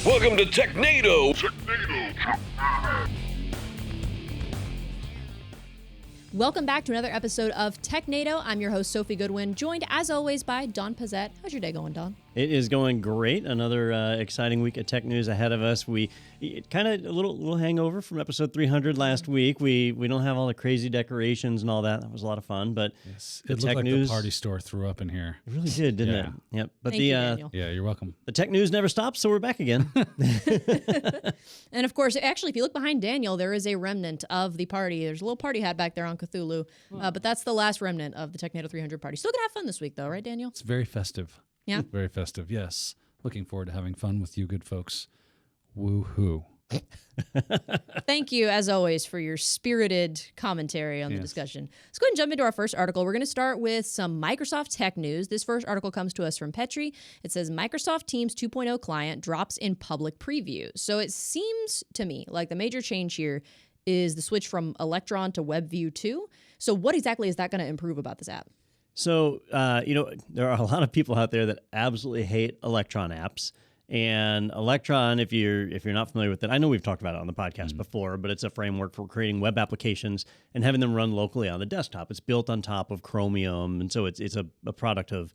Welcome to Technado. Welcome back to another episode of Technado. I'm your host, Sophie Goodwin, joined as always by Don Pizzette. How's your day going, Don? It is going great. Another exciting week of tech news ahead of us. We kind of a little hangover from episode 300 last week. We don't have all the crazy decorations and all that. That was a lot of fun. But yes, it looked like the party store threw up in here. It really did, didn't it? Yep. But Thank you, Daniel. Yeah, you're welcome. The tech news never stops, so we're back again. And of course, actually, if you look behind Daniel, there is a remnant of the party. There's a little party hat back there on Cthulhu, but that's the last remnant of the Technado 300 party. Still gonna have fun this week, though, right, Daniel? It's very festive. Yeah. Very festive, yes. Looking forward to having fun with you good folks. Woo-hoo. Thank you, as always, for your spirited commentary on the discussion. Let's go ahead and jump into our first article. We're going to start with some Microsoft tech news. This first article comes to us from Petri. It says, Microsoft Teams 2.0 client drops in public preview. So it seems to me like the major change here is the switch from Electron to WebView 2. So what exactly is that going to improve about this app? So, there are a lot of people out there that absolutely hate Electron apps. And Electron, if you're not familiar with it, I know we've talked about it on the podcast before, but it's a framework for creating web applications and having them run locally on the desktop. It's built on top of Chromium, and so it's a product of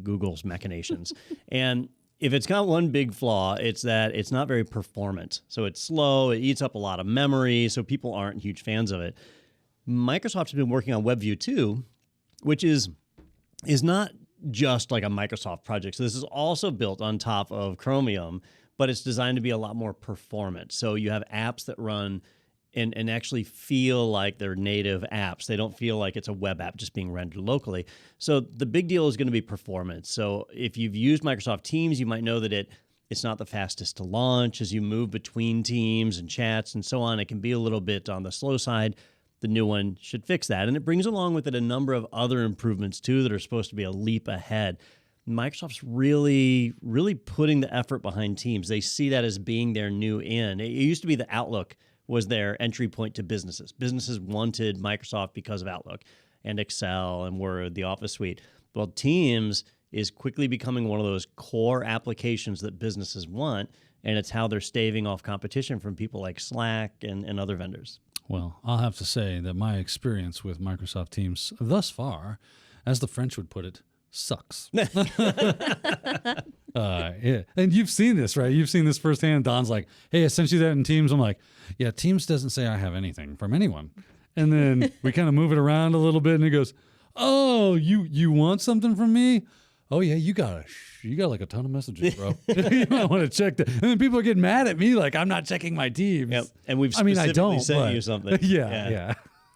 Google's machinations. And if it's got one big flaw, it's that it's not very performant. So it's slow, it eats up a lot of memory, so people aren't huge fans of it. Microsoft has been working on WebView 2, which is not just like a Microsoft project. So this is also built on top of Chromium, but it's designed to be a lot more performant. So you have apps that run and actually feel like they're native apps. They don't feel like it's a web app just being rendered locally. So the big deal is going to be performance. So if you've used Microsoft Teams, you might know that it's not the fastest to launch. As you move between teams and chats and so on, it can be a little bit on the slow side. The new one should fix that. And it brings along with it a number of other improvements, too, that are supposed to be a leap ahead. Microsoft's really, really putting the effort behind Teams. They see that as being their new in. It used to be the Outlook was their entry point to businesses. Businesses wanted Microsoft because of Outlook and Excel and Word, the Office suite. Well, Teams is quickly becoming one of those core applications that businesses want, and it's how they're staving off competition from people like Slack and other vendors. Well, I'll have to say that my experience with Microsoft Teams thus far, as the French would put it, sucks. Yeah. And you've seen this, right? You've seen this firsthand. Don's like, hey, I sent you that in Teams. I'm like, yeah, Teams doesn't say I have anything from anyone. And then we kind of move it around a little bit, and he goes, oh, you want something from me? Oh, yeah, you got like a ton of messages, bro. You might want to check that. And then people are getting mad at me like I'm not checking my Teams. Yep. And we've specifically sent you something. Yeah.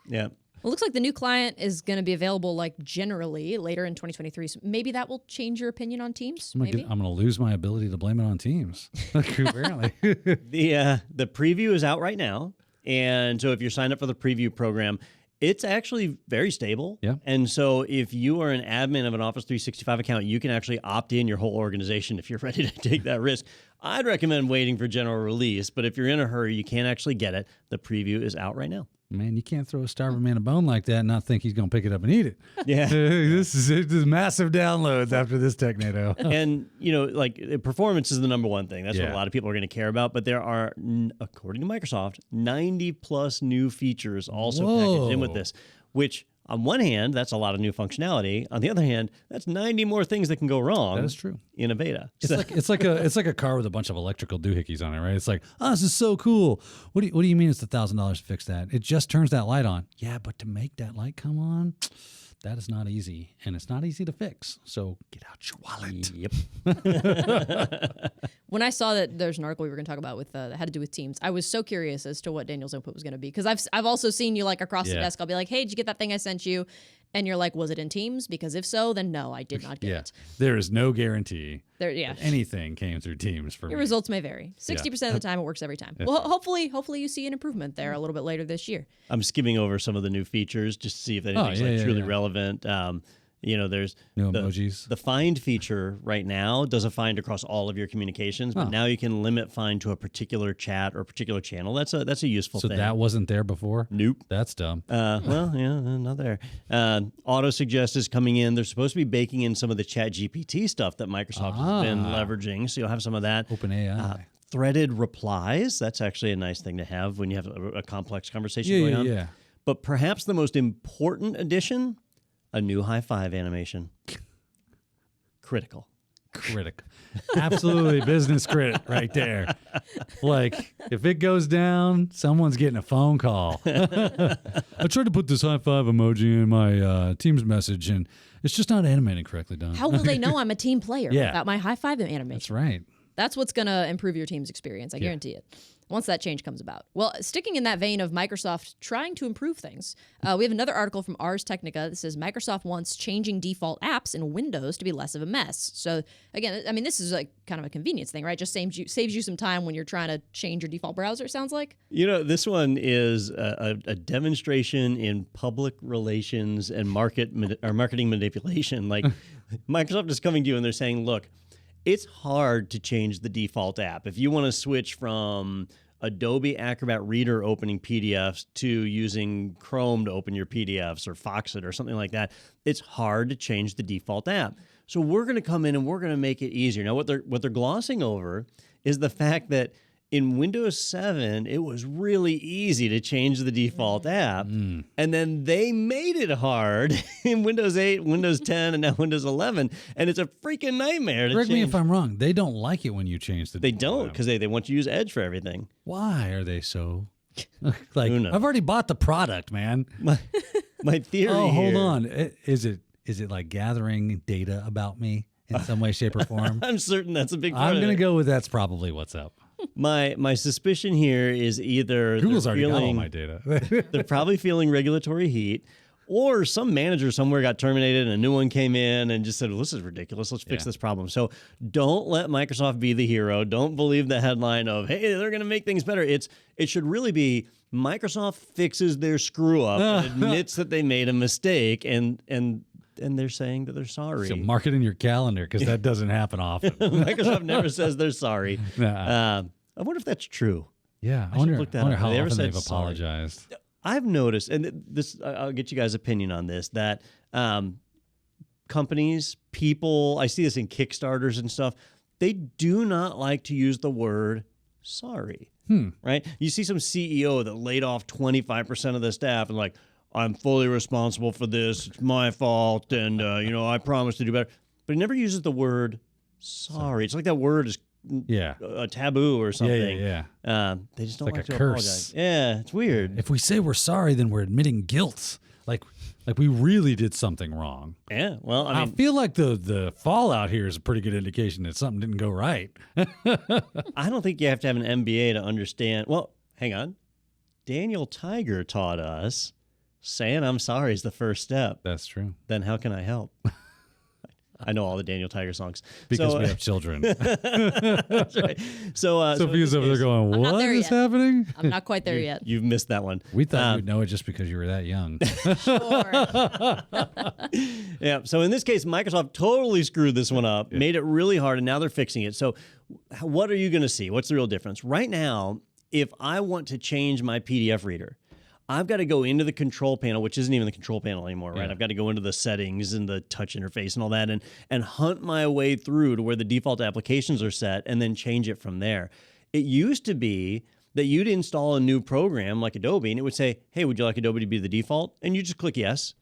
Well, it looks like the new client is going to be available like generally later in 2023. So maybe that will change your opinion on Teams. I'm going to lose my ability to blame it on Teams. Apparently. The preview is out right now. And so if you're signed up for the preview program, it's actually very stable. Yeah. And so if you are an admin of an Office 365 account, you can actually opt in your whole organization if you're ready to take that risk. I'd recommend waiting for general release, but if you're in a hurry, you can actually get it. The preview is out right now. Man, you can't throw a starving man a bone like that and not think he's going to pick it up and eat it. Yeah. This is massive downloads after this Technado. And, performance is the number one thing. That's what a lot of people are going to care about. But there are, according to Microsoft, 90 plus new features also packaged in with this, which on one hand, that's a lot of new functionality. On the other hand, that's 90 more things that can go wrong. That is true. In a beta. It's like a car with a bunch of electrical doohickeys on it, right? It's like, this is so cool. What do you mean it's $1,000 to fix that? It just turns that light on. Yeah, but to make that light come on, that is not easy, and it's not easy to fix. So get out your wallet. Yep. When I saw that there's an article we were going to talk about with that had to do with Teams, I was so curious as to what Daniel's input was going to be, because I've also seen you like across the desk. I'll be like, hey, did you get that thing I sent you? And you're like, was it in Teams? Because if so, then no, I did not get it. There is no guarantee that anything came through Teams for me. Your results may vary. 60% of the time, it works every time. Well, hopefully you see an improvement there a little bit later this year. I'm skimming over some of the new features just to see if anything's truly relevant. There's no emojis. The find feature right now does a find across all of your communications, but now you can limit find to a particular chat or a particular channel. That's a useful thing. So that wasn't there before? Nope. That's dumb. Not there. Auto suggest is coming in. They're supposed to be baking in some of the Chat GPT stuff that Microsoft has been leveraging, so you'll have some of that. OpenAI. Threaded replies. That's actually a nice thing to have when you have a complex conversation going on. Yeah. But perhaps the most important addition, a new high five animation. Critical. Absolutely business crit right there. Like, if it goes down, someone's getting a phone call. I tried to put this high five emoji in my Teams message, and it's just not animating correctly, Don. How will they know I'm a team player without my high five animation? That's right. That's what's going to improve your team's experience. I guarantee it. Once that change comes about. Well, sticking in that vein of Microsoft trying to improve things, we have another article from Ars Technica that says Microsoft wants changing default apps in Windows to be less of a mess. So again, I mean, this is like kind of a convenience thing, right? Just saves you some time when you're trying to change your default browser, it sounds like. This one is a demonstration in public relations and marketing manipulation. Like Microsoft is coming to you and they're saying, look, it's hard to change the default app. If you want to switch from Adobe Acrobat Reader opening PDFs to using Chrome to open your PDFs or Foxit or something like that, it's hard to change the default app. So we're going to come in and we're going to make it easier. Now, what they're glossing over is the fact that in Windows 7, it was really easy to change the default app. And then they made it hard in Windows 8, Windows 10, and now Windows 11. And it's a freaking nightmare to Correct change. me if I'm wrong. They don't like it when you change the default They don't, app. because they want you to use Edge for everything. Why are they so... like, Who knows? I've already bought the product, man. My theory Oh, hold here- on. Is it like gathering data about me in some way, shape, or form? I'm certain that's a big part I'm of going it. to go with that's probably what's up. My suspicion here is either Google's they're already got all feeling- my data. they're probably feeling regulatory heat, or some manager somewhere got terminated and a new one came in and just said, well, this is ridiculous. Let's fix this problem. So don't let Microsoft be the hero. Don't believe the headline of, hey, they're going to make things better. It should really be Microsoft fixes their screw up and admits that they made a mistake and they're saying that they're sorry. So mark it in your calendar because that doesn't happen often. Microsoft never says they're sorry. Nah. I wonder if that's true. Yeah, I should wonder, look that I wonder up. how They ever often said they've sorry? apologized. I've noticed, and this I'll get you guys' opinion on this, that companies, people, I see this in Kickstarters and stuff, they do not like to use the word sorry. Right? You see some CEO that laid off 25% of the staff and like, I'm fully responsible for this. It's my fault. And, I promise to do better. But he never uses the word sorry. It's like that word is a taboo or something. Yeah. They just don't Like like a to curse. apologize. Yeah, it's weird. If we say we're sorry, then we're admitting guilt. Like we really did something wrong. Yeah, well, I I mean, feel like the fallout here is a pretty good indication that something didn't go right. I don't think you have to have an MBA to understand. Well, hang on. Daniel Tiger taught us saying I'm sorry is the first step. That's true. Then how can I help? I know all the Daniel Tiger songs. Because So, we have children. that's right. So Sophia's over there going, I'm not what there is yet. happening? I'm not quite there yet. You've missed that one. We thought you'd know it just because you were that young. Sure. Yeah. So in this case, Microsoft totally screwed this one up, made it really hard, and now they're fixing it. So what are you going to see? What's the real difference? Right now, if I want to change my PDF reader, I've got to go into the control panel, which isn't even the control panel anymore, right? Yeah. I've got to go into the settings and the touch interface and all that and hunt my way through to where the default applications are set and then change it from there. It used to be that you'd install a new program like Adobe and it would say, hey, would you like Adobe to be the default? And you just click yes.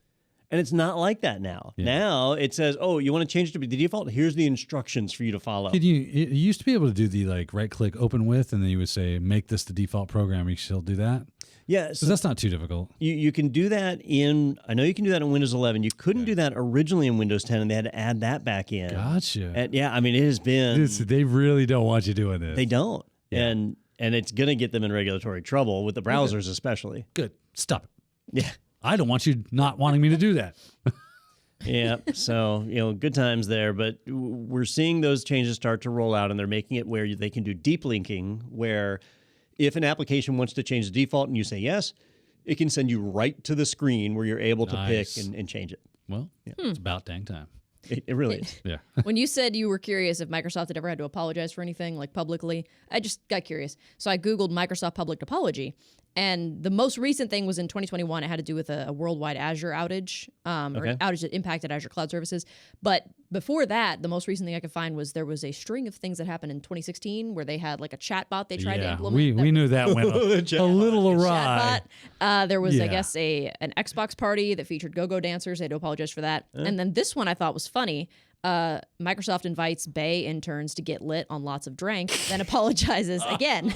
And it's not like that now. Yeah. Now it says, oh, you want to change it to be the default? Here's the instructions for you to follow. You used to be able to do the right click open with, and then you would say, make this the default program. You still do that? Yeah, So so that's not too difficult. you can do that I know you can do that in Windows 11. You couldn't do that originally in Windows 10, and they had to add that back in. Gotcha. And yeah, I mean, it has been, They really don't want you doing this. they don't. Yeah. And it's going to get them in regulatory trouble with the browsers especially. Good. Stop it. Yeah. I don't want you not wanting me to do that. Yeah. So, good times there. But we're seeing those changes start to roll out, and they're making it where they can do deep linking, where if an application wants to change the default and you say yes, it can send you right to the screen where you're able to Nice. pick and change it. Well, it's about dang time. It really is. Yeah. When you said you were curious if Microsoft had ever had to apologize for anything, like publicly, I just got curious. So I Googled Microsoft public apology. And the most recent thing was in 2021. It had to do with a worldwide Azure outage, or outage that impacted Azure cloud services. But before that, the most recent thing I could find was there was a string of things that happened in 2016 where they had like a chatbot they tried to implement. We knew that went a little awry. There was, I guess, an Xbox party that featured go-go dancers. They had to apologize for that. And then this one I thought was funny. Microsoft invites Bay interns to get lit on lots of drink, then apologizes again.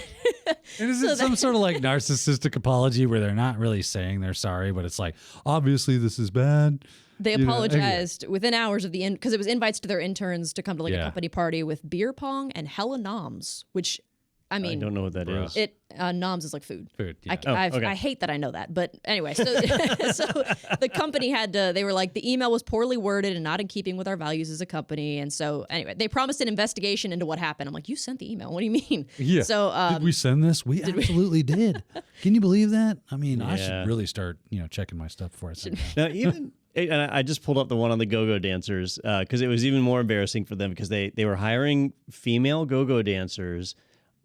And is it some sort of like narcissistic apology where they're not really saying they're sorry, but it's like, obviously this is bad? They apologized within hours of the end because it was invites to their interns to come to like a company party with beer pong and hella noms, which I mean, I don't know what that is. Noms is like food. Food. Yeah. I hate that I know that, but anyway. So, so the company had to. They were like, the email was poorly worded and not in keeping with our values as a company. And so anyway, they promised an investigation into what happened. I'm like, you sent the email. What do you mean? Yeah. So did we send this? We absolutely did. Can you believe that? I mean, I should really start, checking my stuff before I send it. Now, even. And I just pulled up the one on the go-go dancers because it was even more embarrassing for them because they were hiring female go-go dancers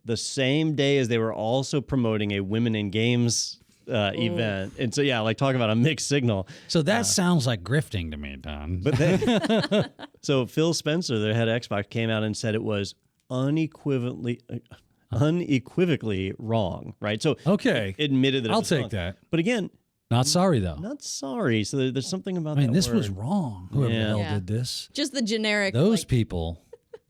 the same day as they were also promoting a women in games event. And so, like talking about a mixed signal. So that sounds like grifting to me, Don. But so Phil Spencer, their head of Xbox, came out and said it was unequivocally wrong, right? So admitted that I'll it was take wrong. that. But again, not sorry, though. Not sorry. So there's something about that. I mean, this word. was wrong. Whoever the hell did this. Just the generic. Those people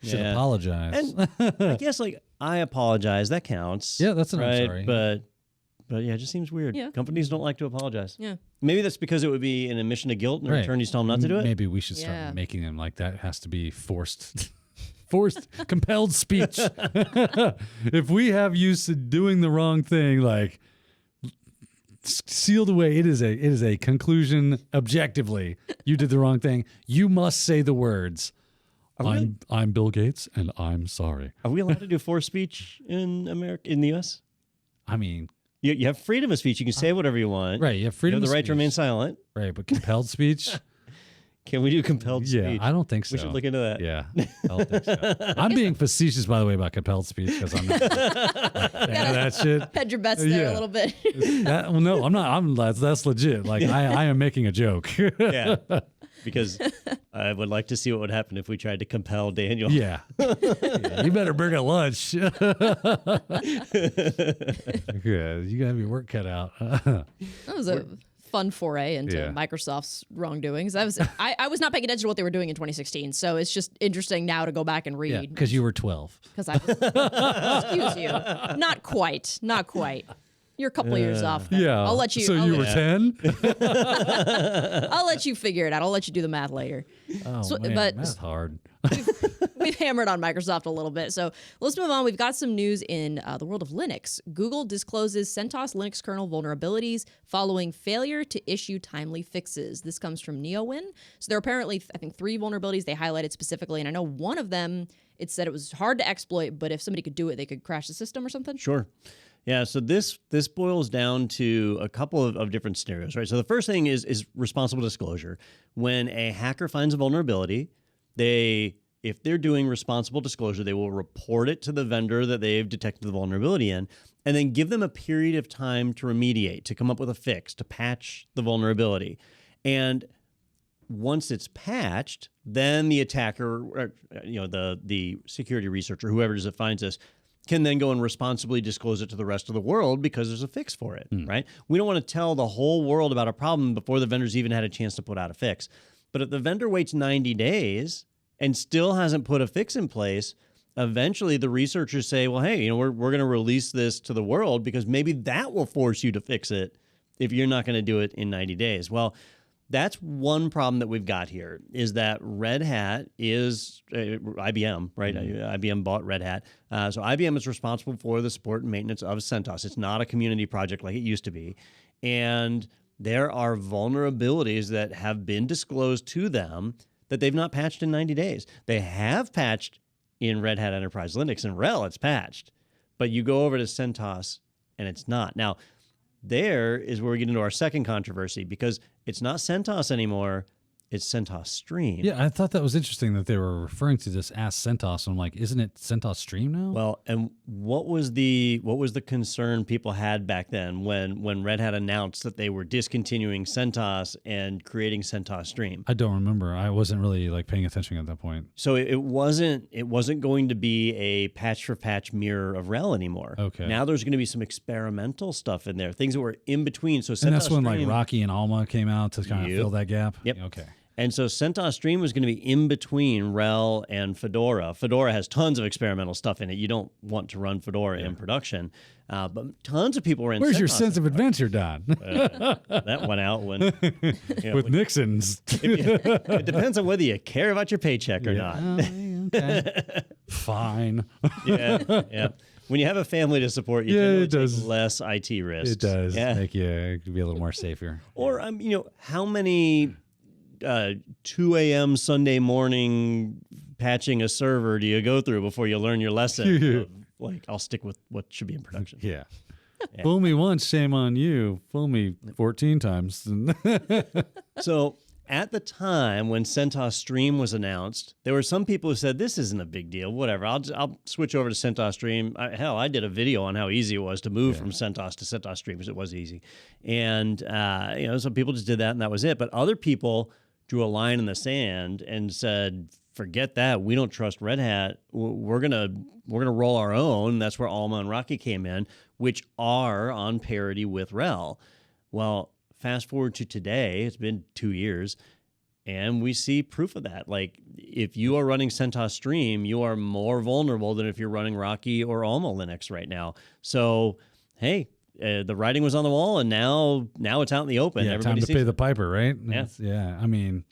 should apologize. And I guess, I apologize. That counts. Yeah, that's an right. I'm sorry. But it just seems weird. Yeah. Companies don't like to apologize. Yeah. Maybe that's because it would be an admission of guilt and their attorneys tell them not to do it. Maybe we should start making them like that. It has to be forced, compelled speech. If we have you doing the wrong thing, sealed away, it is a conclusion objectively. You did the wrong thing. You must say the words. I'm Bill Gates and I'm sorry. Are we allowed to do forced speech in America, in the U.S.? I mean, you have freedom of speech. You can say whatever you want. Right. You have freedom. You have the of right speech. to remain silent. Right, but compelled speach. Can we do compelled speech? Yeah, I don't think so. We should look into that. Yeah, I don't think so. I'm being facetious, by the way, about compelled speech because I'm not that shit. Had your bets there a little bit. No, I'm not. That's legit. I am making a joke. Yeah. Because I would like to see what would happen if we tried to compel Daniel. Yeah. You better bring a lunch. Yeah, you got to have your work cut out. That was a fun foray into Microsoft's wrongdoings. I was not paying attention to what they were doing in 2016, so it's just interesting now to go back and read. Yeah, because you were 12. Because excuse you, not quite. You're a couple of years off. Yeah. I'll let you. So you were 10? I'll let you figure it out. I'll let you do the math later. Oh, man, but math's hard. We've hammered on Microsoft a little bit. So let's move on. We've got some news in the world of Linux. Google discloses CentOS Linux Kernel vulnerabilities following failure to issue timely fixes. This comes from NeoWin. So there are apparently, I think, 3 vulnerabilities they highlighted specifically. And I know one of them, it said it was hard to exploit, but if somebody could do it, they could crash the system or something. Sure. Yeah, so this boils down to a couple of different scenarios, right? So the first thing is responsible disclosure. When a hacker finds a vulnerability, if they're doing responsible disclosure, they will report it to the vendor that they've detected the vulnerability in, and then give them a period of time to remediate, to come up with a fix, to patch the vulnerability. And once it's patched, then the attacker, or, the security researcher, whoever it is that finds this, can then go and responsibly disclose it to the rest of the world because there's a fix for it, right? We don't want to tell the whole world about a problem before the vendor's even had a chance to put out a fix. But if the vendor waits 90 days and still hasn't put a fix in place, eventually the researchers say, well, hey, we're going to release this to the world because maybe that will force you to fix it if you're not going to do it in 90 days. Well, that's one problem that we've got here is that Red Hat is IBM, right? IBM bought Red Hat. So IBM is responsible for the support and maintenance of CentOS. It's not a community project like it used to be. And there are vulnerabilities that have been disclosed to them that they've not patched in 90 days. They have patched in Red Hat Enterprise Linux and RHEL, it's patched. But you go over to CentOS and it's not. Now, there is where we get into our second controversy because it's not CentOS anymore. It's CentOS Stream. Yeah, I thought that was interesting that they were referring to this as CentOS. I'm like, isn't it CentOS Stream now? Well, and what was the concern people had back then when Red Hat announced that they were discontinuing CentOS and creating CentOS Stream? I don't remember. I wasn't really like paying attention at that point. So it wasn't going to be a patch for patch mirror of RHEL anymore. Okay. Now there's going to be some experimental stuff in there, things that were in between. So CentOS And that's when Stream, like Rocky and Alma came out to kind of fill that gap. Yep. Okay. And so CentOS Stream was going to be in between RHEL and Fedora. Fedora has tons of experimental stuff in it. You don't want to run Fedora in production. But tons of people were in Where's CentOS your sense of adventure, Don? that went out when... With Nixon's. It depends on whether you care about your paycheck or not. Okay. Fine. Yeah. When you have a family to support, you tend to take less IT risks. It does. Yeah. Make you be a little more safer. Or, how many 2 a.m. Sunday morning patching a server do you go through before you learn your lesson? Like, I'll stick with what should be in production. Yeah. Fool me once, shame on you. Fool me 14 times. So at the time when CentOS Stream was announced, there were some people who said, this isn't a big deal, whatever. I'll switch over to CentOS Stream. I did a video on how easy it was to move from CentOS to CentOS Stream because it was easy. And, some people just did that and that was it. But other people drew a line in the sand and said, forget that. We don't trust Red Hat. We're gonna roll our own. That's where Alma and Rocky came in, which are on parity with RHEL. Well, fast forward to today, it's been 2 years, and we see proof of that. Like, if you are running CentOS Stream, you are more vulnerable than if you're running Rocky or Alma Linux right now. So, hey, the writing was on the wall, and now it's out in the open. Yeah, Everybody time to sees pay it. the piper, right? Yeah. I mean,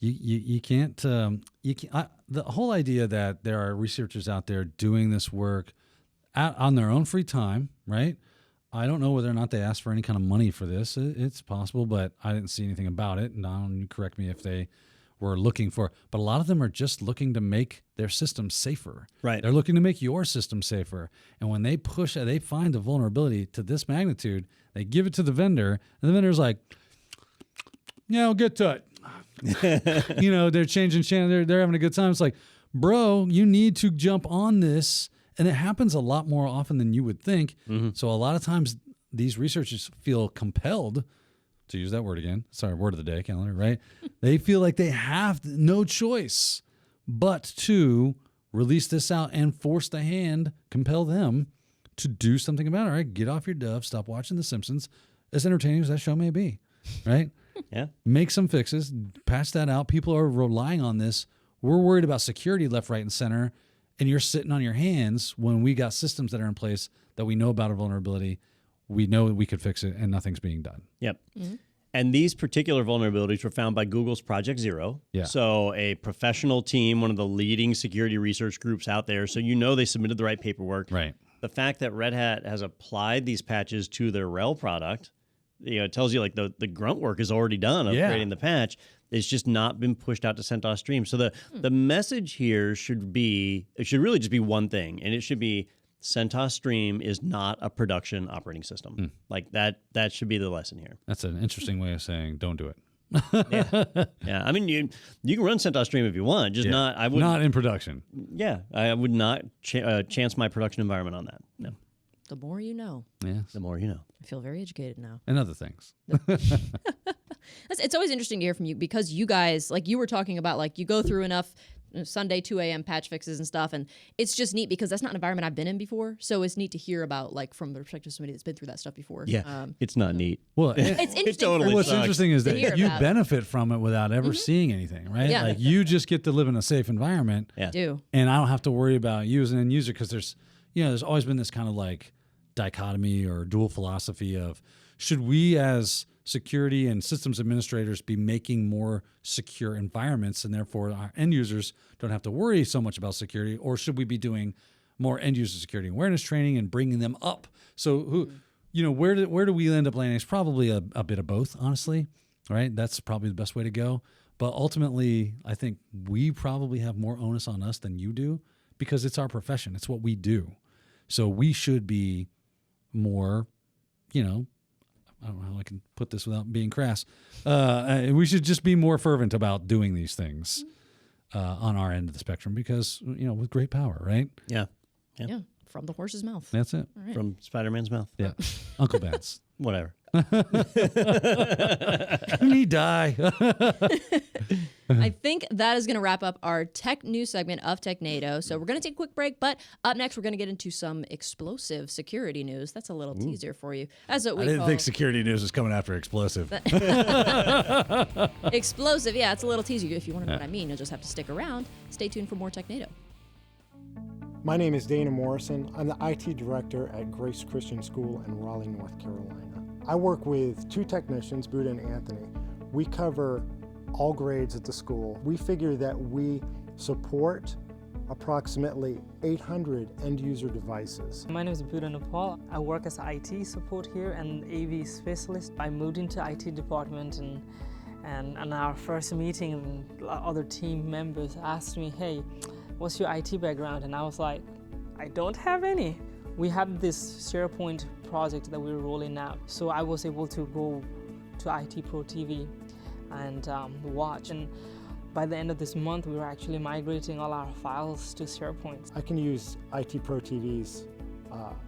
you can't. The whole idea that there are researchers out there doing this work on their own free time, right? I don't know whether or not they asked for any kind of money for this. It's possible, but I didn't see anything about it. Don, you correct me if they were looking for. But a lot of them are just looking to make their system safer. Right. They're looking to make your system safer. And when they find a vulnerability to this magnitude, they give it to the vendor, and the vendor's like, yeah, I'll get to it. They're changing channel. They're having a good time. It's like, bro, you need to jump on this. And it happens a lot more often than you would think. Mm-hmm. So a lot of times these researchers feel compelled, to use that word again, sorry, word of the day, calendar, right? They feel like they have no choice but to release this out and force the hand, compel them to do something about it, right? Get off your dove, stop watching The Simpsons, as entertaining as that show may be, right? Yeah. Make some fixes, patch that out. People are relying on this. We're worried about security left, right, and center. And you're sitting on your hands when we got systems that are in place that we know about a vulnerability. We know we could fix it, and nothing's being done. Yep. Mm-hmm. And these particular vulnerabilities were found by Google's Project Zero. Yeah. So a professional team, one of the leading security research groups out there. So they submitted the right paperwork. Right. The fact that Red Hat has applied these patches to their RHEL product, it tells you like the grunt work is already done of creating the patch. It's just not been pushed out to CentOS Stream. So the message here should really just be one thing, and it should be CentOS Stream is not a production operating system. Like that should be the lesson here. That's an interesting way of saying don't do it. Yeah. I mean, you can run CentOS Stream if you want, just not. I would not in production. Yeah, I would not chance my production environment on that. No. The more you know. Yes. The more you know. I feel very educated now. And other things. It's always interesting to hear from you because you guys, like you were talking about, like you go through enough Sunday 2 a.m. patch fixes and stuff, and it's just neat because that's not an environment I've been in before. So it's neat to hear about, like, from the perspective of somebody that's been through that stuff before. Yeah, it's not neat. Well, it's interesting. totally what's sucks. interesting is that you about. benefit from it without ever seeing anything, right? Yeah. Like you just get to live in a safe environment. Yeah. Do. And I don't have to worry about you as an end user because there's always been this kind of like dichotomy or dual philosophy of should we as security and systems administrators be making more secure environments and therefore our end users don't have to worry so much about security, or should we be doing more end user security awareness training and bringing them up? So where do we end up landing? It's probably a bit of both, honestly, right? That's probably the best way to go. But ultimately, I think we probably have more onus on us than you do because it's our profession. It's what we do. So we should be more, I don't know how I can put this without being crass. We should just be more fervent about doing these things on our end of the spectrum because, with great power, right? Yeah. Yeah. From the horse's mouth. That's it. All right. From Spider-Man's mouth. Yeah. Uncle Ben's. Whatever. He die. I think that is going to wrap up our tech news segment of Technado. So we're going to take a quick break, but up next we're going to get into some explosive security news. That's a little teaser for you. That's what we I didn't call think security news was coming after explosive. explosive. Yeah, it's a little teaser. If you want to know what I mean, you'll just have to stick around. Stay tuned for more Technado. My name is Dana Morrison. I'm the IT director at Grace Christian School in Raleigh, North Carolina. I work with two technicians, Buddha and Anthony. We cover all grades at the school. We figure that we support approximately 800 end-user devices. My name is Buddha Nepal. I work as IT support here and AV specialist. I moved into IT department and on our first meeting, other team members asked me, hey, what's your IT background? And I was like, I don't have any. We had this SharePoint project that we were rolling out. So I was able to go to IT Pro TV and watch. And by the end of this month, we were actually migrating all our files to SharePoint. I can use IT Pro TV's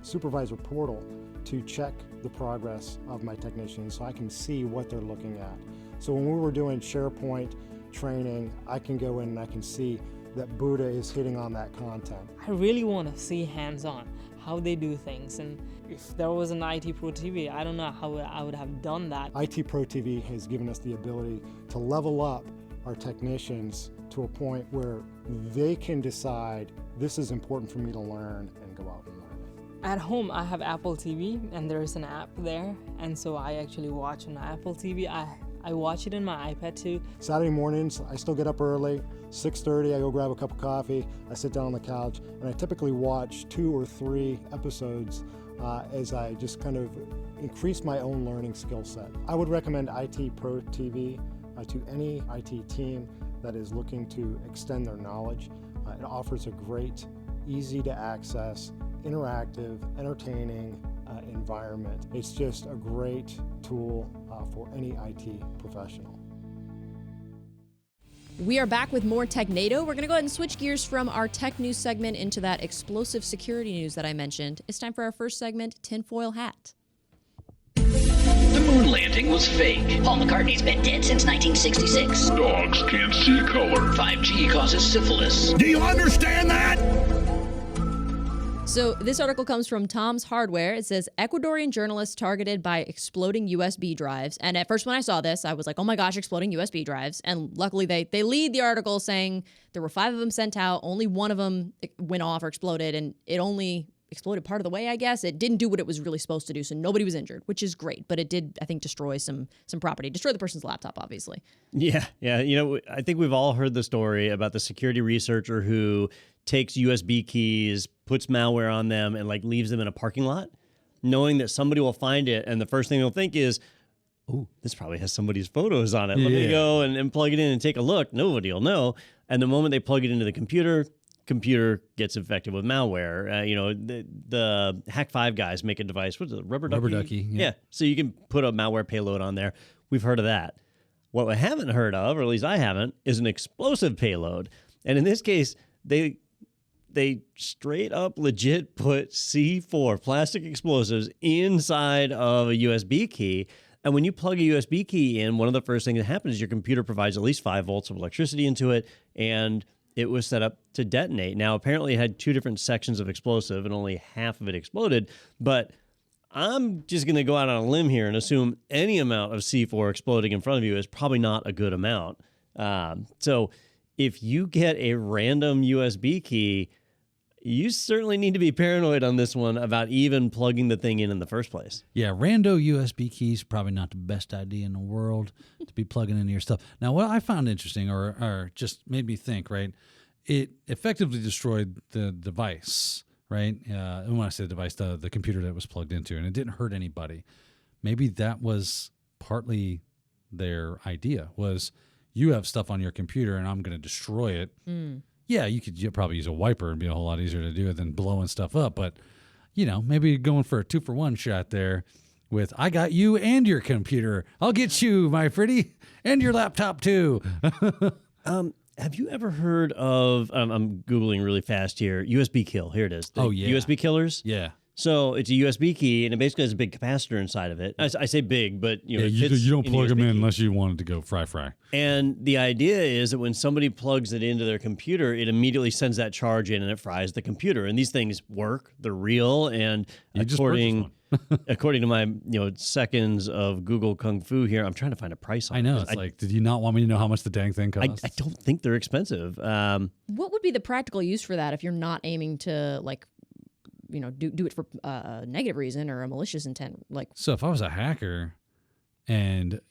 supervisor portal to check the progress of my technicians so I can see what they're looking at. So when we were doing SharePoint training, I can go in and I can see that Buddha is hitting on that content. I really want to see hands-on how they do things, and if there was an IT Pro TV, I don't know how I would have done that. IT Pro TV has given us the ability to level up our technicians to a point where they can decide this is important for me to learn and go out and learn it. At home, I have Apple TV, and there is an app there, and so I actually watch on Apple TV. I watch it in my iPad too. Saturday mornings, I still get up early. 6:30, I go grab a cup of coffee. I sit down on the couch, and I typically watch 2 or 3 episodes as I just kind of increase my own learning skill set. I would recommend IT Pro TV to any IT team that is looking to extend their knowledge. It offers a great, easy to access, interactive, entertaining environment. It's just a great tool for any IT professional. We are back with more Technado. We're going to go ahead and switch gears from our tech news segment into that explosive security news that I mentioned. It's time for our first segment, Tinfoil Hat. The moon landing was fake. Paul McCartney's been dead since 1966. Dogs can't see color. 5G causes syphilis. Do you understand that? So this article comes from Tom's Hardware. It says, Ecuadorian journalists targeted by exploding USB drives. And at first when I saw this, I was like, oh my gosh, exploding USB drives. And luckily they lead the article saying there were 5 of them sent out. Only one of them went off or exploded, and it only exploded part of the way, I guess. It didn't do what it was really supposed to do, so nobody was injured, which is great. But it did, I think, destroy some property. Destroy the person's laptop, obviously. Yeah. I think we've all heard the story about the security researcher who takes USB keys, puts malware on them, and leaves them in a parking lot, knowing that somebody will find it, and the first thing they'll think is, oh, this probably has somebody's photos on it. Let me go and plug it in and take a look. Nobody will know. And the moment they plug it into the computer gets infected with malware. The Hack5 guys make a device. What's it? Rubber Ducky? Yeah. So you can put a malware payload on there. We've heard of that. What we haven't heard of, or at least I haven't, is an explosive payload. And in this case, they straight up legit put C4 plastic explosives inside of a USB key. And when you plug a USB key in, one of the first things that happens is your computer provides at least 5 volts of electricity into it, and it was set up to detonate. Now, apparently it had 2 different sections of explosive and only half of it exploded, but I'm just going to go out on a limb here and assume any amount of C4 exploding in front of you is probably not a good amount. So if you get a random USB key, you certainly need to be paranoid on this one about even plugging the thing in the first place. Yeah, rando USB keys, probably not the best idea in the world to be plugging into your stuff. Now, what I found interesting or just made me think, right, it effectively destroyed the device, right? And when I say the device, the computer that it was plugged into, and it didn't hurt anybody. Maybe that was partly their idea, was you have stuff on your computer and I'm going to destroy it. Yeah, you'd probably use a wiper and be a whole lot easier to do it than blowing stuff up. But, maybe going for a 2-for-1 shot there with "I got you and your computer. I'll get you, my pretty, and your laptop too." Have you ever heard of? I'm googling really fast here. USB kill. Here it is. The USB killers. Yeah. So it's a USB key, and it basically has a big capacitor inside of it. I say big, but you don't plug them in unless you want it to go fry. And the idea is that when somebody plugs it into their computer, it immediately sends that charge in, and it fries the computer. And these things work; they're real. And according to my seconds of Google Kung Fu here, I'm trying to find a price on it. I know. It's like, did you not want me to know how much the dang thing costs? I don't think they're expensive. What would be the practical use for that if you're not aiming to do it for a negative reason or a malicious intent? So if I was a hacker and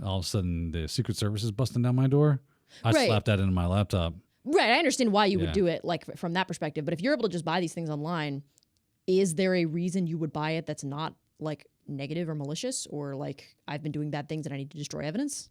all of a sudden the Secret Service is busting down my door, I'd slap that into my laptop. Right. I understand why you would do it from that perspective. But if you're able to just buy these things online, is there a reason you would buy it that's not negative or malicious, or I've been doing bad things and I need to destroy evidence?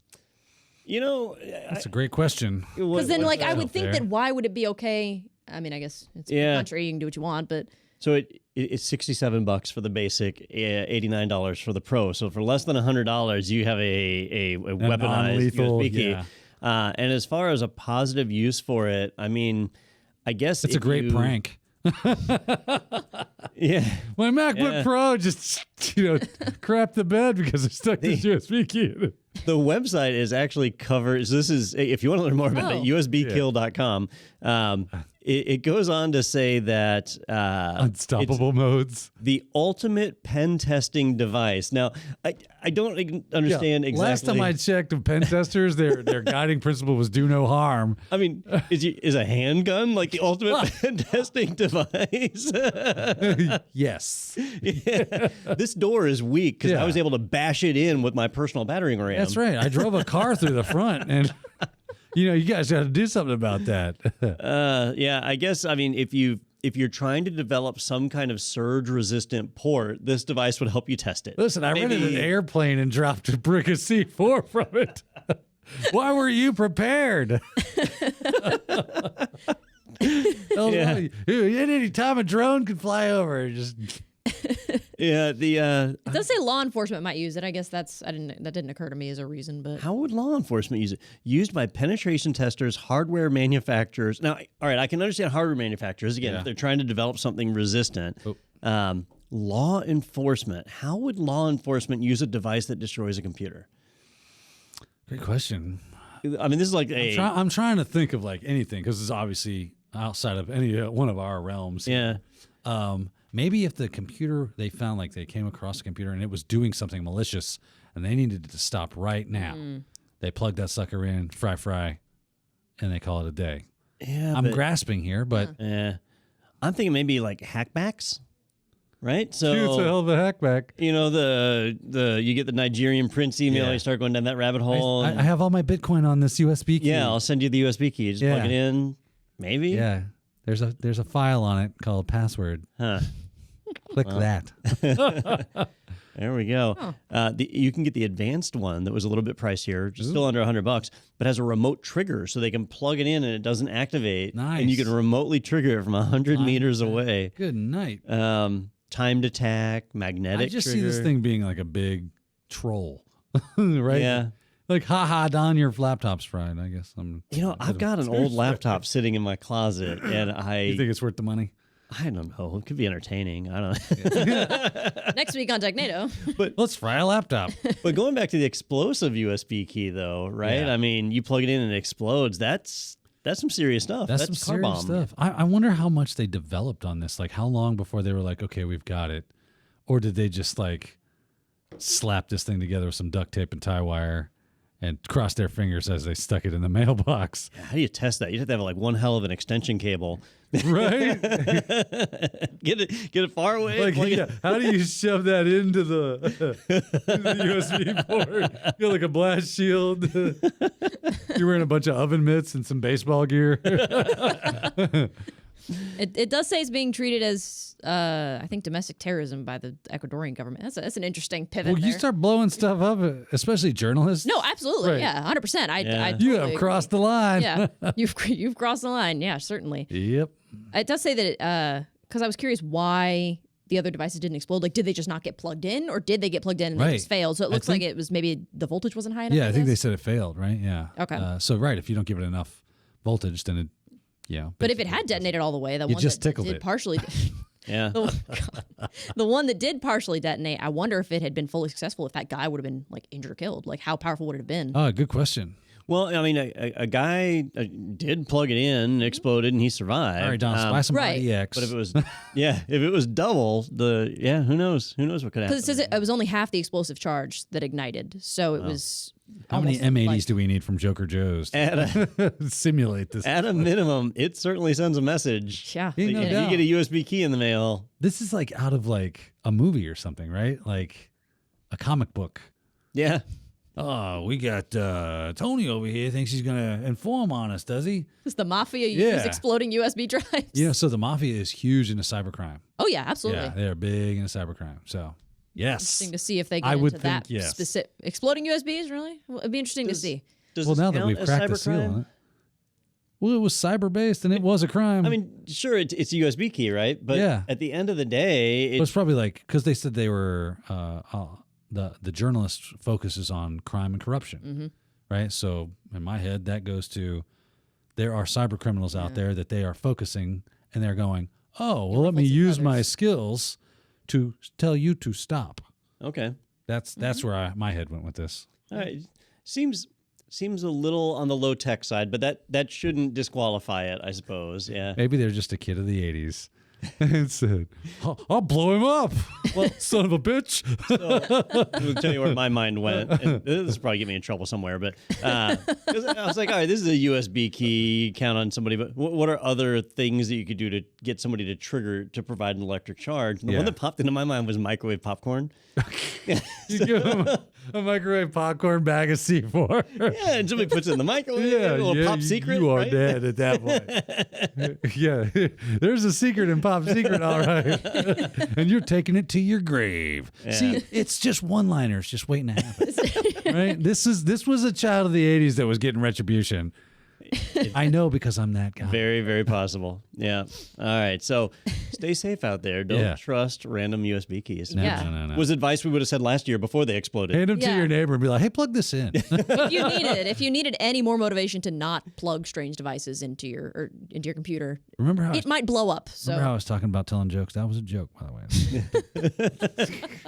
That's a great question. Because then I would think that why would it be okay? I mean, I guess it's a country, you can do what you want, but... So it's $67 for the basic, $89 for the pro. So for less than $100, you have a weaponized USB key. Yeah. And as far as a positive use for it, I mean, I guess it's a great prank. Yeah, my MacBook Pro just crapped the bed because I stuck this USB key in it. The website is actually covered. So this is, if you want to learn more about it, usbkill.com. It goes on to say that unstoppable modes, the ultimate pen testing device. Now, I don't understand exactly. Last time I checked with pen testers, their guiding principle was do no harm. I mean, is a handgun the ultimate pen testing device? Yes. Yeah. This door is weak because I was able to bash it in with my personal battering ram. That's right. I drove a car through the front and... you guys got to do something about that. I guess, I mean, if you're trying to develop some kind of surge-resistant port, this device would help you test it. Listen, I rented an airplane and dropped a brick of C4 from it. Why were you prepared? Any time a drone could fly over, just... It does say law enforcement might use it. I guess that didn't occur to me as a reason. But how would law enforcement use it? Used by penetration testers, hardware manufacturers. Now, all right, I can understand hardware manufacturers again if they're trying to develop something resistant. Law enforcement. How would law enforcement use a device that destroys a computer? Great question. I mean, this is I'm trying to think of anything because it's obviously outside of any one of our realms. Yeah. Maybe if the computer, they found they came across a computer and it was doing something malicious and they needed it to stop right now. They plug that sucker in, fry, and they call it a day. Yeah, I'm grasping here, but... I'm thinking maybe hackbacks, right? So it's a hell of a hackback. You get the Nigerian prince email, you start going down that rabbit hole. I have all my Bitcoin on this USB key. Yeah, I'll send you the USB key. Just plug it in, maybe? Yeah. There's a file on it called password. Huh. Click that. There we go. You can get the advanced one that was a little bit pricier, just still under $100, but has a remote trigger, so they can plug it in and it doesn't activate. Nice. And you can remotely trigger it from 100 meters away. Good night. Timed attack, magnetic. I just trigger. see this thing being like a big troll, right? Yeah. Don, your laptop's fried. I guess I've got an old laptop sitting in my closet, and You think it's worth the money? I don't know. It could be entertaining. I don't know. Next week on Technado. But let's fry a laptop. But going back to the explosive USB key, though, right? Yeah. I mean, you plug it in and it explodes. That's some serious stuff. That's some car serious bomb stuff. I wonder how much they developed on this. How long before they were like, okay, we've got it, or did they just slap this thing together with some duct tape and tie wire and cross their fingers as they stuck it in the mailbox? How do you test that? You'd have to have one hell of an extension cable. Right? Get it far away. How do you shove that into the USB port? You got a blast shield. You're wearing a bunch of oven mitts and some baseball gear. It does say it's being treated as, I think, domestic terrorism by the Ecuadorian government. That's an interesting pivot. Well, you start blowing stuff up, especially journalists. No, absolutely, Right. yeah, 100%. I You totally have crossed the line. Yeah, you've crossed the line. Yeah, certainly. Yep. It does say that because I was curious why the other devices didn't explode? Like, did they just not get plugged in, or did they get plugged in and they just failed? So it looks like it was maybe the voltage wasn't high enough. Yeah, I think they said it failed, right? Yeah. Okay. So if you don't give it enough voltage, then it, But if it had detonated all the way, the you one just that tickled did it. partially. Yeah. The one that did partially detonate, I wonder if it had been fully successful, if that guy would have been like injured or killed. Like, how powerful would it have been? Oh, good question. Well, I mean, a guy did plug it in, exploded, and he survived. All right, Don, spy some Right. RDX. But if it was, if it was double, who knows? Who knows what could happen? Because it says it was only half the explosive charge that ignited. So it was. How many almost M80s like- do we need from Joker Joe's to simulate this? At a minimum, it certainly sends a message. Yeah. Yeah, no You doubt. get a USB key in the mail. This is like out of like a movie or something, right? Like a comic book. Yeah. Oh, we got Tony over here thinks he's going to inform on us, does he? Does the mafia Yeah. use exploding USB drives? Yeah, so the mafia is huge into cybercrime. Oh, yeah, absolutely. Yeah, they're big into cybercrime. So, yes. Interesting to see if they get I would into that think yes. specific. Exploding USBs, really? Well, it'd be interesting to see. Does Well, this now that count we've as cracked the seal cybercrime? on it. Well, it was cyber-based and it was a crime. I mean, sure, it's a USB key, right? But Yeah. at the end of the day, it was probably like, because they said they were, the journalist focuses on crime and corruption, right? So in my head, that goes to, there are cyber criminals out there that they are focusing and they're going, oh, well, let me revolts of use my others. skills to tell you to stop. okay. That's where my head went with this. All right. Seems a little on the low tech side, but that shouldn't disqualify it, I suppose. Yeah. Maybe they're just a kid of the 80s. And said, I'll blow him up. Well, son of a bitch. I'll tell you where my mind went. And this will probably get me in trouble somewhere, but 'cause I was like, all right, this is a USB key, count on somebody, but what are other things that you could do to get somebody to trigger to provide an electric charge? And the one that popped into my mind was microwave popcorn. You give him a microwave popcorn bag of C4. Yeah, and somebody puts it in the microwave, a little pop secret. You are right? dead at that point. Yeah, there's a secret in Pop Secret, all right. And you're taking it to your grave. Yeah. See, it's just one-liners just waiting to happen. Right? This was a child of the 80s that was getting retribution. I know because I'm that guy. Very, very possible. Yeah. All right. So stay safe out there. Don't trust random USB keys. No, Yeah. no. Was advice we would have said last year before they exploded. Hand them to Yeah. your neighbor and be like, hey, plug this in. If you needed any more motivation to not plug strange devices into your computer, Remember how it might blow up. Remember how I So was talking about telling jokes? That was a joke, by the way.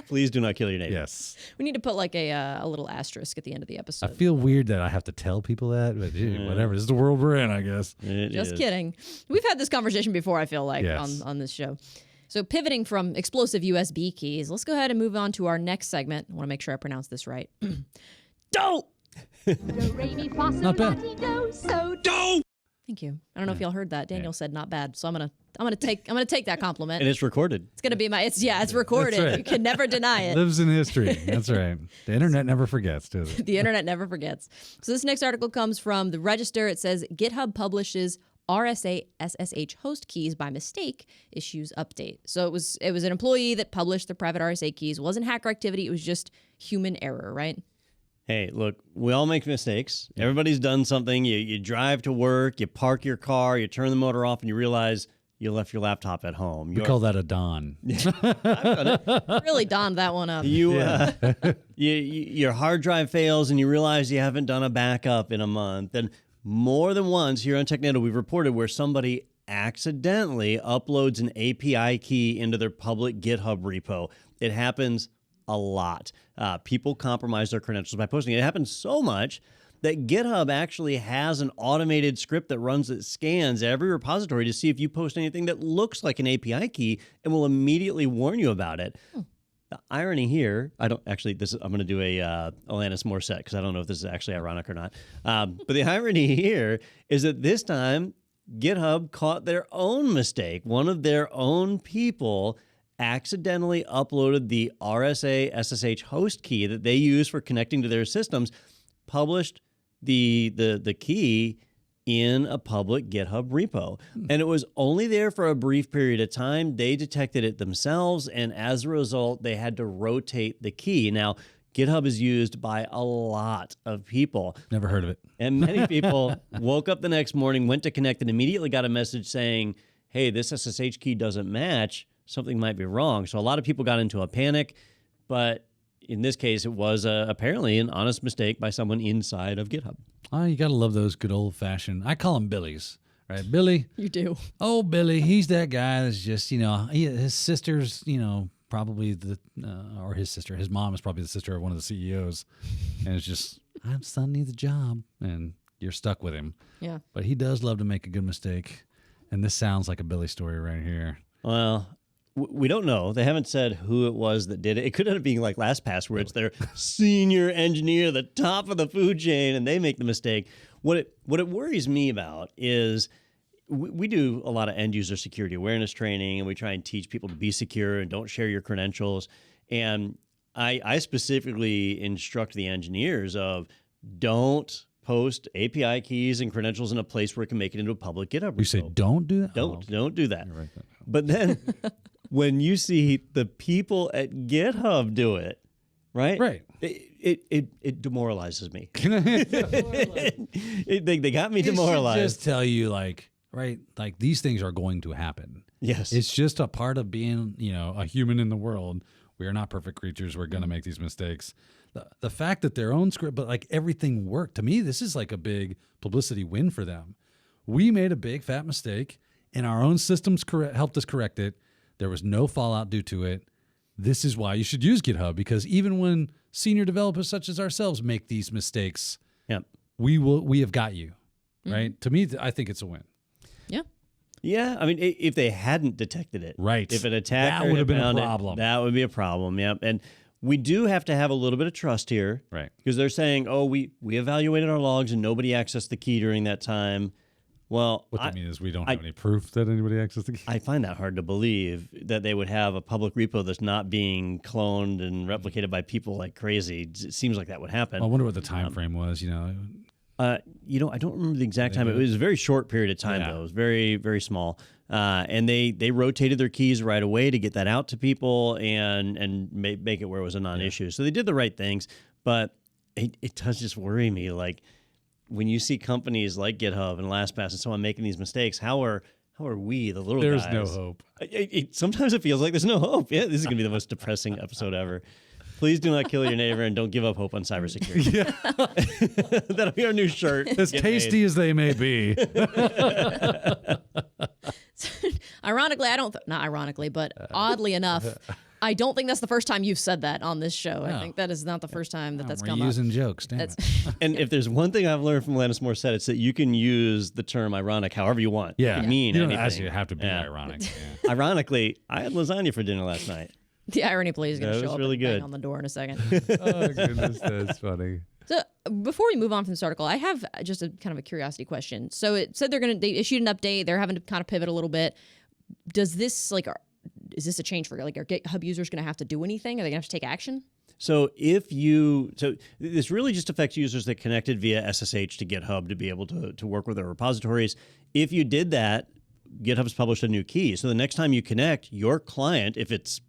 Please do not kill your neighbor. Yes. we need to put like a little asterisk at the end of the I episode. feel weird that I have to tell people that, but dude, whatever. This is the world we're in, I guess. It Just is. kidding. We've had this conversation before, I feel like, Yes. on this show. So pivoting from explosive USB keys, let's go ahead and move on to our next segment. I want to make sure I pronounce this right. Don't! Not bad. Thank you. I don't know if y'all heard that. Daniel said not bad, so I'm gonna take that compliment. And it's recorded. It's gonna be it's recorded. That's right. You can never deny it. Lives in history. That's right. The internet never forgets, does it? The internet never forgets. So this next article comes from the Register. It says GitHub publishes RSA SSH host keys by mistake, issues update. So it was an employee that published the private RSA keys. It wasn't hacker activity. It was just human error, right? Hey, look, we all make mistakes. Everybody's done something. You drive to work, you park your car, you turn the motor off, and you realize you left your laptop at home. We call that a Don. Really donned that one up. Your hard drive fails, and you realize you haven't done a backup in a month. And more than once here on Technado, we've reported where somebody accidentally uploads an API key into their public GitHub repo. It happens a lot. People compromise their credentials by posting it. It happens so much that GitHub actually has an automated script that scans every repository to see if you post anything that looks like an API key and will immediately warn you about it. The irony here, I'm going to do a Alanis Morissette because I don't know if this is actually ironic or not. But the irony here is that this time GitHub caught their own mistake. One of their own people accidentally uploaded the RSA SSH host key that they use for connecting to their systems, published the key in a public GitHub repo. And it was only there for a brief period of time. They detected it themselves, and as a result, they had to rotate the key. Now, GitHub is used by a lot of people. Never heard of it. And many people woke up the next morning, went to connect, and immediately got a message saying, hey, this SSH key doesn't match. something might be wrong. So a lot of people got into a panic, but in this case, it was apparently an honest mistake by someone inside of GitHub. Oh, you got to love those good old-fashioned, I call them Billies, right? Billy. You do. Oh, Billy, he's that guy that's just, his sister's, probably or his mom is probably the sister of one of the CEOs. And it's just, I'm son needs a job. And you're stuck with him. Yeah. But he does love to make a good mistake. And this sounds like a Billy story right here. Well, we don't know. They haven't said who it was that did it. It could end up being like LastPass, where it's their senior engineer, the top of the food chain, and they make the mistake. What it worries me about is we do a lot of end user security awareness training, and we try and teach people to be secure and don't share your credentials. And I specifically instruct the engineers of don't post API keys and credentials in a place where it can make it into a public GitHub repo. You say don't do that? Don't do that. Right. But then when you see the people at GitHub do it, right? It demoralizes me. They got me demoralized. Just tell you like these things are going to happen. Yes. It's just a part of being, a human in the world. We are not perfect creatures. We're going to make these mistakes. The fact that their own script, but like everything worked, to me, this is like a big publicity win for them. We made a big fat mistake and our own systems helped us correct it. There was no fallout due to it. This is why you should use GitHub, because even when senior developers such as ourselves make these mistakes, yep, we have got you, right? To me, I think it's a win. Yeah. Yeah, I mean, if they hadn't detected it, right? If an attacker that would have been a found problem. That would be a problem. Yep, and we do have to have a little bit of trust here, right? Because they're saying, "Oh, we evaluated our logs and nobody accessed the key during that time." Well, what that means is we don't have any proof that anybody accessed the key. I find that hard to believe that they would have a public repo that's not being cloned and replicated by people like crazy. It seems like that would happen. I wonder what the time frame was. I don't remember the exact time. It was a very short period of time, though. It was very, very small. And they rotated their keys right away to get that out to people and make it where it was a non-issue. So they did the right things, but it does just worry me. Like when you see companies like GitHub and LastPass and so on making these mistakes, how are we, the little guys? There's no hope. Sometimes it feels like there's no hope. Yeah, this is going to be the most depressing episode ever. Please do not kill your neighbor and don't give up hope on cybersecurity. Yeah. That'll be our new shirt. As tasty as they may be. Ironically, not ironically, but oddly enough, I don't think that's the first time you've said that on this show. No. I think that is not the first time that's come We're up. using jokes, damn it. And if there's one thing I've learned from Alanis Morissette, it's that you can use the term ironic however you want. Yeah. It can mean you don't anything. actually have to be ironic. Yeah. Ironically, I had lasagna for dinner last night. The irony play is going to show was up really and bang good. on the door in a second. Oh, goodness, that's funny. So before we move on from this article, I have just a kind of a curiosity question. So it said they issued an update. They're having to kind of pivot a little bit. Does this is this a change for are GitHub users going to have to do anything? Are they going to have to take action? So this really just affects users that connected via SSH to GitHub to be able to work with their repositories. If you did that, GitHub's published a new key. So the next time you connect, your client, if it's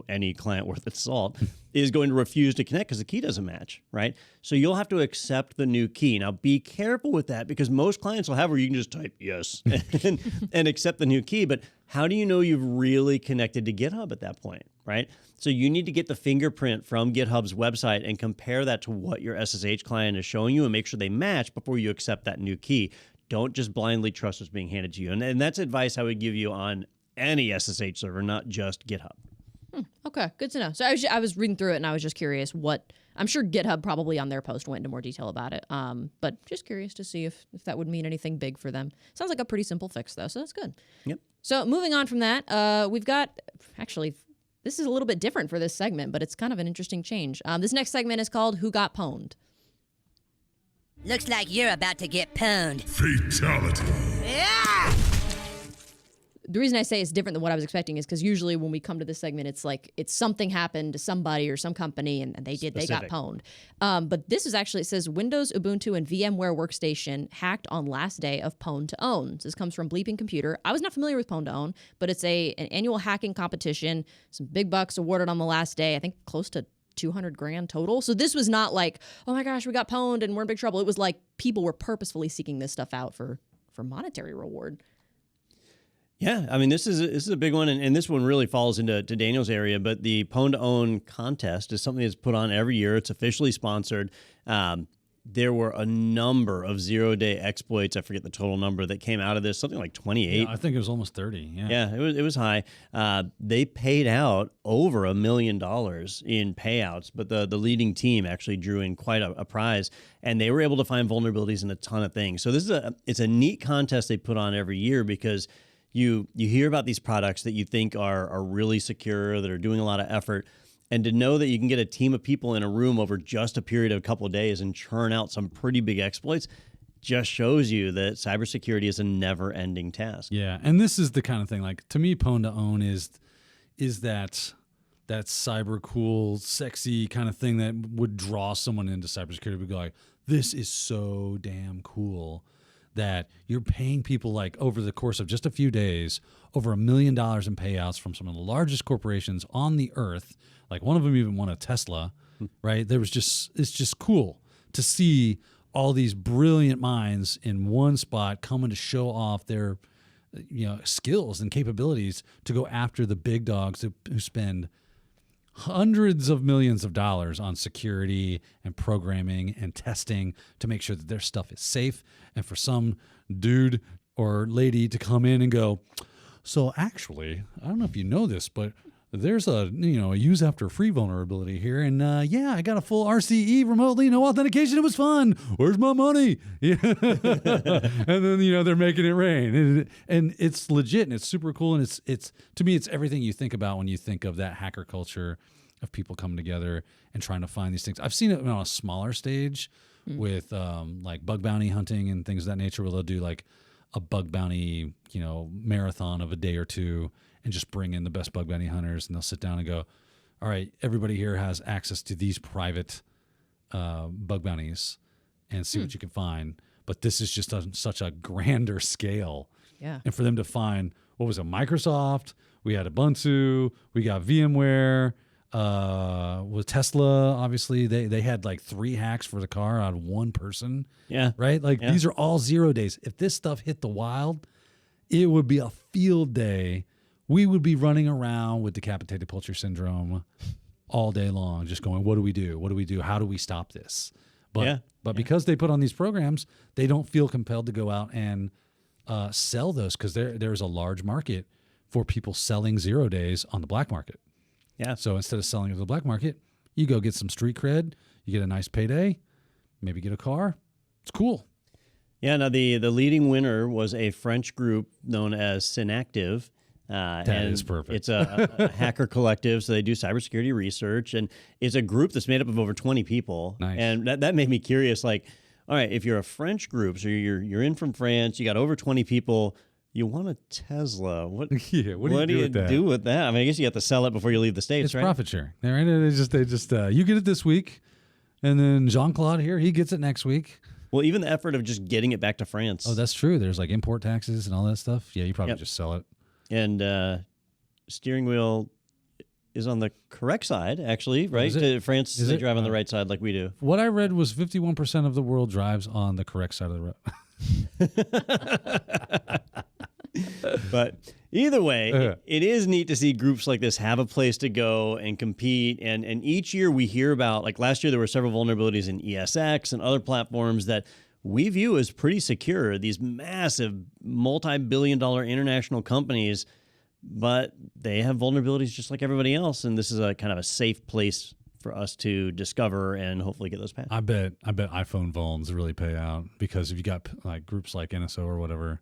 any client worth its salt, is going to refuse to connect because the key doesn't match, right? So you'll have to accept the new key. Now, be careful with that because most clients will have where you can just type yes and accept the new key. But how do you know you've really connected to GitHub at that point, right? So you need to get the fingerprint from GitHub's website and compare that to what your SSH client is showing you and make sure they match before you accept that new key. Don't just blindly trust what's being handed to you. And that's advice I would give you on any SSH server, not just GitHub. Okay, good to know. So I was reading through it and I was just curious I'm sure GitHub probably on their post went into more detail about it. But just curious to see if that would mean anything big for them. Sounds like a pretty simple fix though, so that's good. Yep. So moving on from that, we've got, actually, this is a little bit different for this segment, but it's kind of an interesting change. This next segment is called Who Got Pwned? Looks like you're about to get pwned. Fatality. Yeah! The reason I say it's different than what I was expecting is because usually when we come to this segment, it's something happened to somebody or some company and they got pwned. But this is actually, it says Windows, Ubuntu, and VMware Workstation hacked on last day of Pwn to Own. This comes from Bleeping Computer. I was not familiar with Pwn to Own, but it's an annual hacking competition. Some big bucks awarded on the last day. I think close to $200,000 total. So this was not like, oh my gosh, we got pwned and we're in big trouble. It was like people were purposefully seeking this stuff out for monetary reward. Yeah, I mean, this is a big one, and this one really falls into Daniel's area. But the Pwn to Own contest is something that's put on every year. It's officially sponsored. There were a number of zero-day exploits. I forget the total number that came out of this. Something like 28. Yeah, I think it was almost 30. Yeah, it was high. They paid out over $1 million in payouts, but the leading team actually drew in quite a prize, and they were able to find vulnerabilities in a ton of things. So it's a neat contest they put on every year because you hear about these products that you think are really secure, that are doing a lot of effort. And to know that you can get a team of people in a room over just a period of a couple of days and churn out some pretty big exploits just shows you that cybersecurity is a never-ending task. Yeah, and this is the kind of thing, like, to me, Pwn to Own is that cyber cool, sexy kind of thing that would draw someone into cybersecurity. Would go like, this is so damn cool that you're paying people, like, over the course of just a few days, over $1 million in payouts from some of the largest corporations on the earth. Like, one of them even won a Tesla, right? It's just cool to see all these brilliant minds in one spot coming to show off their, skills and capabilities to go after the big dogs who spend hundreds of millions of dollars on security and programming and testing to make sure that their stuff is safe. And for some dude or lady to come in and go, so actually, I don't know if you know this, but there's a use after free vulnerability here, and I got a full RCE remotely, no authentication. It was fun. Where's my money? Yeah. And then they're making it rain, and it's legit, and it's super cool, and it's to me, it's everything you think about when you think of that hacker culture of people coming together and trying to find these things. I've seen it on a smaller stage with like bug bounty hunting and things of that nature, where they'll do like a bug bounty marathon of a day or two, and just bring in the best bug bounty hunters, and they'll sit down and go, all right, everybody here has access to these private bug bounties and see what you can find. But this is just such a grander scale. Yeah. And for them to find, what was it, Microsoft, we had Ubuntu, we got VMware, with Tesla, obviously, they had like 3 hacks for the car on one person. Yeah. Right? Like these are all 0 days. If this stuff hit the wild, it would be a field day. We would be running around with decapitated poultry syndrome all day long, just going, what do we do? What do we do? How do we stop this? But because they put on these programs, they don't feel compelled to go out and sell those, because there's a large market for people selling 0 days on the black market. Yeah. So instead of selling it to the black market, you go get some street cred, you get a nice payday, maybe get a car. It's cool. Yeah. Now the leading winner was a French group known as Synactive. That is perfect. It's a hacker collective, so they do cybersecurity research, and it's a group that's made up of over 20 people. Nice. And that made me curious. Like, all right, if you're a French group, so you're in from France, you got over 20 people, you want a Tesla. What do you do with that? I mean, I guess you have to sell it before you leave the States, it's right? Profit sharing. Right? They just you get it this week, and then Jean-Claude here, he gets it next week. Well, even the effort of just getting it back to France. Oh, that's true. There's like import taxes and all that stuff. Yeah, you probably just sell it. And steering wheel is on the correct side, actually, right? To France, they drive on the right side like we do. What I read was 51% of the world drives on the correct side of the road. But either way, it is neat to see groups like this have a place to go and compete. And each year we hear about, like last year, there were several vulnerabilities in ESX and other platforms that we view as pretty secure. These massive multi-billion-dollar international companies, but they have vulnerabilities just like everybody else. And this is a kind of a safe place for us to discover and hopefully get those patched. I bet iPhone vulns really pay out, because if you got like groups like NSO or whatever,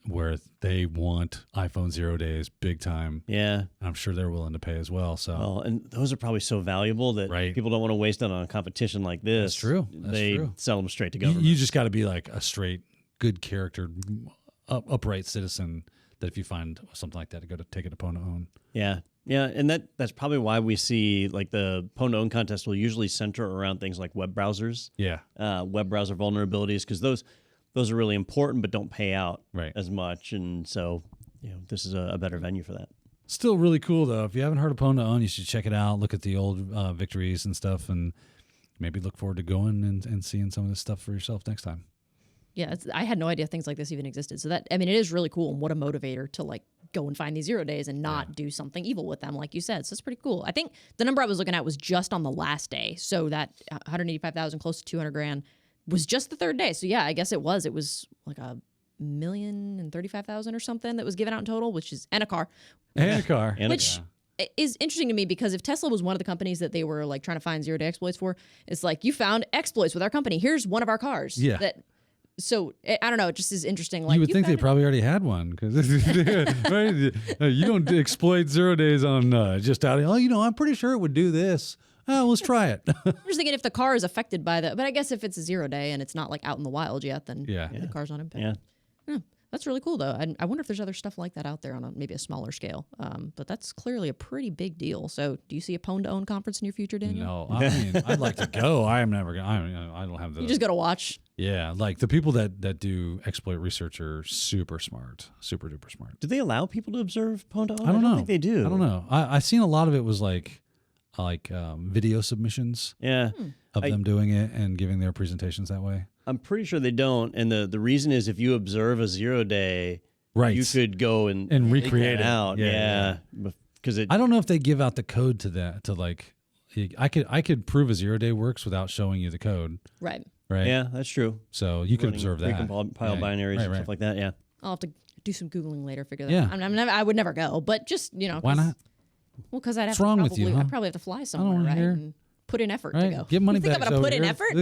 where they want iPhone 0 days big time. Yeah. I'm sure they're willing to pay as well. So, and those are probably so valuable that people don't want to waste it on a competition like this. That's true. They sell them straight to government. You just got to be like a straight, good character, upright citizen, that if you find something like that, to go to take it to Pwn to Own. Yeah. Yeah. And that's probably why we see like the Pwn to Own contest will usually center around things like web browsers. Yeah. Web browser vulnerabilities, because those are really important, but don't pay out as much. And so, this is a better venue for that. Still really cool, though. If you haven't heard of Pwn to Own, you should check it out. Look at the old victories and stuff, and maybe look forward to going and seeing some of this stuff for yourself next time. Yeah, I had no idea things like this even existed. So that, I mean, it is really cool. And what a motivator to like go and find these 0 days and not do something evil with them, like you said. So it's pretty cool. I think the number I was looking at was just on the last day. So that 185,000, close to 200 grand was just the third day. So yeah, I guess it was like $1,035,000 or something that was given out in total, which is, and a car. Which is interesting to me because if Tesla was one of the companies that they were like trying to find 0 day exploits for, it's like, you found exploits with our company. Here's one of our cars. Yeah. So I don't know. It just is interesting. Like, you would think they probably already had one because right? You don't exploit 0 days on just out. I'm pretty sure it would do this. Oh, let's try it. I'm just thinking if the car is affected by but I guess if it's a 0 day and it's not like out in the wild yet, then the car's not impacted. Yeah. That's really cool, though. I wonder if there's other stuff like that out there on maybe a smaller scale. But that's clearly a pretty big deal. So, do you see a Pwn2Own conference in your future, Daniel? No, I mean, I'd like to go. I am never going. I don't have the. You just got to watch. Yeah, like the people that do exploit research are super smart, super duper smart. Do they allow people to observe Pwn2Own? I don't know. think they do. I don't know. I've seen a lot of it was like video submissions. Yeah. Of them doing it and giving their presentations that way. I'm pretty sure they don't, and the reason is if you observe a 0 day, right, you could go and recreate it out. Yeah, because I don't know if they give out the code to that to like. I could prove a 0 day works without showing you the code. Right. Right. Yeah, that's true. So you could observe that. Recompile binaries and stuff like that. Yeah. I'll have to do some Googling later, figure that out. I would never go, but just why not? Well, because I'd probably have to fly somewhere, right? And put in effort to go. Get money you think back. I'm going to put in effort?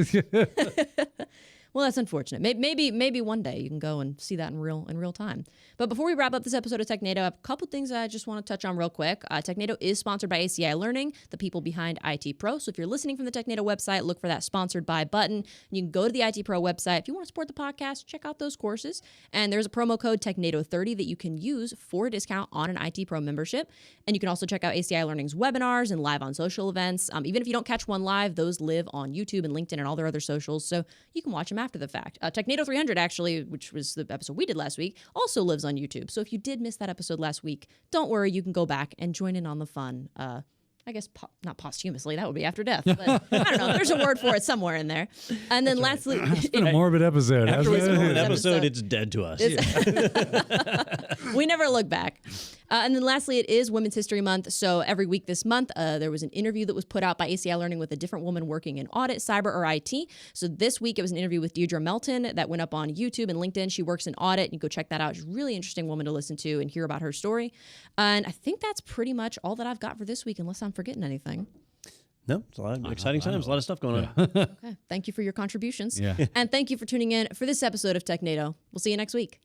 Well, that's unfortunate. Maybe one day you can go and see that in real time. But before we wrap up this episode of Technado, I have a couple things I just want to touch on real quick. Technado is sponsored by ACI Learning, the people behind IT Pro. So if you're listening from the Technado website, look for that sponsored by button. You can go to the IT Pro website. If you want to support the podcast, check out those courses. And there's a promo code Technado30 that you can use for a discount on an IT Pro membership. And you can also check out ACI Learning's webinars and live on social events. Even if you don't catch one live, those live on YouTube and LinkedIn and all their other socials. So you can watch them after the fact. Technado 300, actually, which was the episode we did last week, also lives on YouTube. So if you did miss that episode last week, don't worry, you can go back and join in on the fun. I guess not posthumously, that would be after death. But I don't know, there's a word for it somewhere in there. And then lastly... It's been a morbid episode. After we do an episode, it's dead to us. We never look back. And then lastly, it is Women's History Month. So every week this month, there was an interview that was put out by ACI Learning with a different woman working in audit, cyber, or IT. So this week, it was an interview with Deirdre Melton that went up on YouTube and LinkedIn. She works in audit. You go check that out. She's a really interesting woman to listen to and hear about her story. And I think that's pretty much all that I've got for this week, unless I'm forgetting anything. No, it's a lot of exciting times, a lot of stuff going on. Okay. Thank you for your contributions. Yeah. And thank you for tuning in for this episode of Technado. We'll see you next week.